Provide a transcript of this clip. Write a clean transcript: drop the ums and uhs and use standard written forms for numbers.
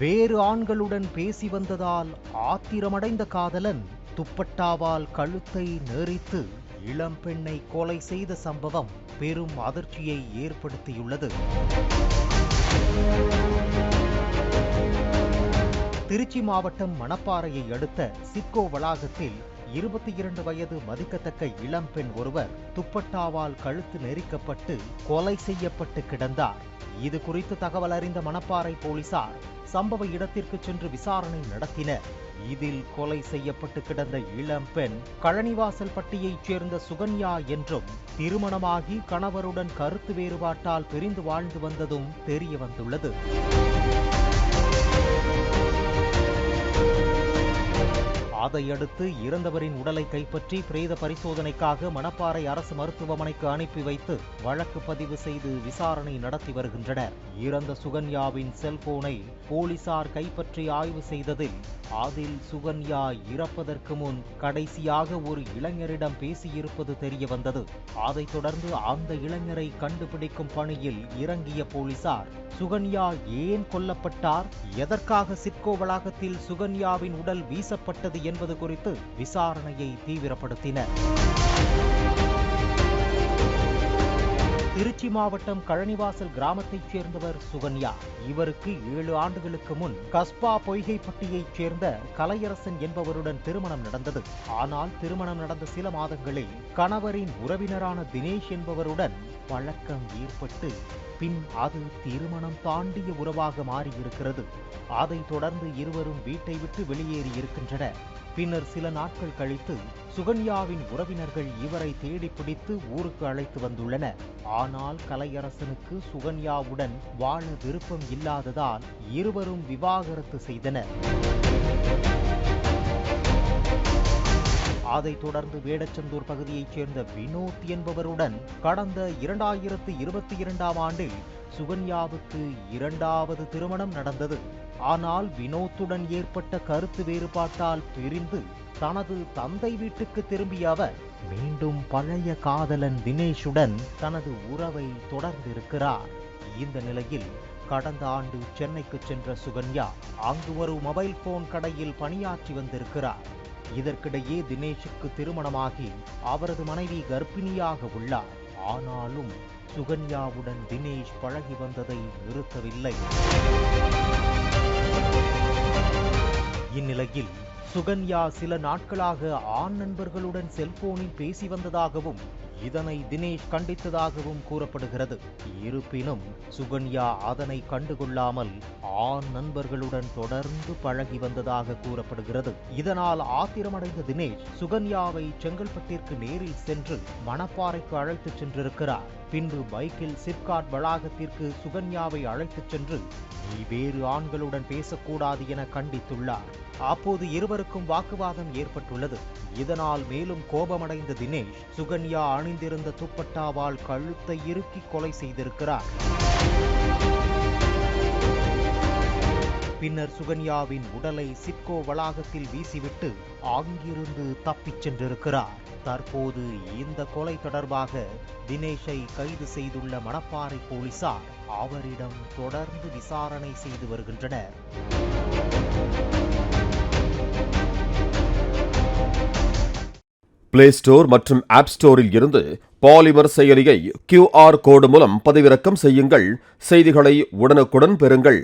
வேறு ஆண்களுடன் பேசி வந்ததால் ஆத்திரமடைந்த காதலன் துப்பட்டாவால் கழுத்தை நெரித்து இளம்பெண்ணை கொலை செய்த சம்பவம் பெரும் அதிர்ச்சியை ஏற்படுத்தியுள்ளது. திருச்சி மாவட்டம் மணப்பாறையை அடுத்த சிட்கோ வளாகத்தில் 22 வயது மதிக்கத்தக்க இளம்பெண் ஒருவர் துப்பட்டாவால் கழுத்து நெரிக்கப்பட்டு கொலை செய்யப்பட்டு கிடந்தார். இது குறித்து தகவல் அறிந்த மணப்பாறை போலீசார் சம்பவ இடத்திற்கு சென்று விசாரணை நடத்தினர். இதில் கொலை செய்யப்பட்டு கிடந்த இளம்பெண் கழனிவாசல் பட்டியைச் சேர்ந்த சுகன்யா என்றும் திருமணமாகி கணவருடன் கருத்து வேறுபாட்டால் பிரிந்து வாழ்ந்து வந்ததும் தெரிய வந்துள்ளது. அதையடுத்து இறந்தவரின் உடலை கைப்பற்றி பிரேத பரிசோதனைக்காக மணப்பாறை அரசு மருத்துவமனைக்கு அனுப்பி வைத்து வழக்கு பதிவு செய்து விசாரணை நடத்தி வருகின்றனர். இறந்த சுகன்யாவின் செல்போனை போலீசார் கைப்பற்றி ஆய்வு செய்ததில் அதில் சுகன்யா இறப்பதற்கு முன் கடைசியாக ஒரு இளைஞரிடம் பேசியிருப்பது தெரிய வந்தது. அதைத் தொடர்ந்து அந்த இளைஞரை கண்டுபிடிக்கும் பணியில் இறங்கிய போலீசார் சுகன்யா ஏன் கொல்லப்பட்டார், எதற்காக சிட்கோ வளாகத்தில் சுகன்யாவின் உடல் வீசப்பட்டது என்பது குறித்து விசாரணையை தீவிரப்படுத்தினர். திருச்சி மாவட்டம் கழனிவாசல் கிராமத்தைச் சேர்ந்தவர் சுகன்யா. இவருக்கு 7 ஆண்டுகளுக்கு முன் கஸ்பா பொய்கைப்பட்டியைச் சேர்ந்த கலையரசன் என்பவருடன் திருமணம் நடந்தது. ஆனால் திருமணம் நடந்த சில மாதங்களில் கணவரின் உறவினரான தினேஷ் என்பவருடன் பழக்கம் ஏற்பட்டு பின் அது திருமணம் தாண்டிய உறவாக மாறியிருக்கிறது. அதைத் தொடர்ந்து இருவரும் வீட்டை விட்டு வெளியேறியிருக்கின்றனர். பின்னர் சில நாட்கள் கழித்து சுகன்யாவின் உறவினர்கள் இவரை தேடி பிடித்து ஊருக்கு அழைத்து வந்துள்ளனர். ஆனால் கலையரசனுக்கு சுகன்யாவுடன் வாழ விருப்பம் இல்லாததால் இருவரும் விவாகரத்து செய்தனர். அதைத் தொடர்ந்து வேடச்சந்தூர் பகுதியைச் சேர்ந்த வினோத் என்பவருடன் கடந்த 2022ஆம் ஆண்டில் சுகன்யாவுக்கு 2வது திருமணம் நடந்தது. ஆனால் வினோத்துடன் ஏற்பட்ட கருத்து வேறுபாட்டால் பிரிந்து தனது தந்தை வீட்டுக்கு திரும்பிய அவர் மீண்டும் பழைய காதலன் தினேஷுடன் தனது உறவை தொடர்ந்திருக்கிறார். இந்த நிலையில் கடந்த ஆண்டு சென்னைக்கு சென்ற சுகன்யா அங்கு ஒரு மொபைல் போன் கடையில் பணியாற்றி வந்திருக்கிறார். இதற்கிடையே தினேஷுக்கு திருமணமாகி அவரது மனைவி கர்ப்பிணியாக உள்ளார். ஆனாலும் சுகன்யாவுடன் தினேஷ் பழகி வந்ததை நிறுத்தவில்லை. இந்நிலையில் சுகன்யா சில நாட்களாக ஆண் நண்பர்களுடன் செல்போனில் பேசி வந்ததாகவும் இதனை தினேஷ் கண்டித்ததாகவும் கூறப்படுகிறது. இருப்பினும் சுகன்யா அதனை கண்டுகொள்ளாமல் ஆண் நண்பர்களுடன் தொடர்ந்து பழகி வந்ததாக கூறப்படுகிறது. இதனால் ஆத்திரமடைந்த தினேஷ் சுகன்யாவை செங்கல்பட்டிற்கு நேரில் சென்று மணப்பாறைக்கு அழைத்துச் சென்றிருக்கிறார். பின்பு பைக்கில் சிப்காட் வளாகத்திற்கு சுகன்யாவை அழைத்துச் சென்று நீ வேறு ஆண்களுடன் பேசக்கூடாது என கண்டித்துள்ளார். அப்போது இருவருக்கும் வாக்குவாதம் ஏற்பட்டுள்ளது. இதனால் மேலும் கோபமடைந்த தினேஷ் சுகன்யா அணிந்திருந்த துப்பட்டாவால் கழுத்தை இறுக்கி கொலை செய்திருக்கிறார். பின்னர் சுகன்யாவின் உடலை சிட்கோ வளாகத்தில் வீசிவிட்டு அங்கிருந்து தப்பிச் சென்றிருக்கிறார். தற்போது இந்த கொலை தொடர்பாக தினேஷை கைது செய்துள்ள மணப்பாறை போலீசார் அவரிடம் தொடர்ந்து விசாரணை செய்து வருகின்றனர். பிளே ஸ்டோர் மற்றும் ஆப் ஸ்டோரில் இருந்து பாலிமர் செயலியை QR கோடு மூலம் பதிவிறக்கம் செய்யுங்கள். செய்திகளை உடனுக்குடன் பெறுங்கள்.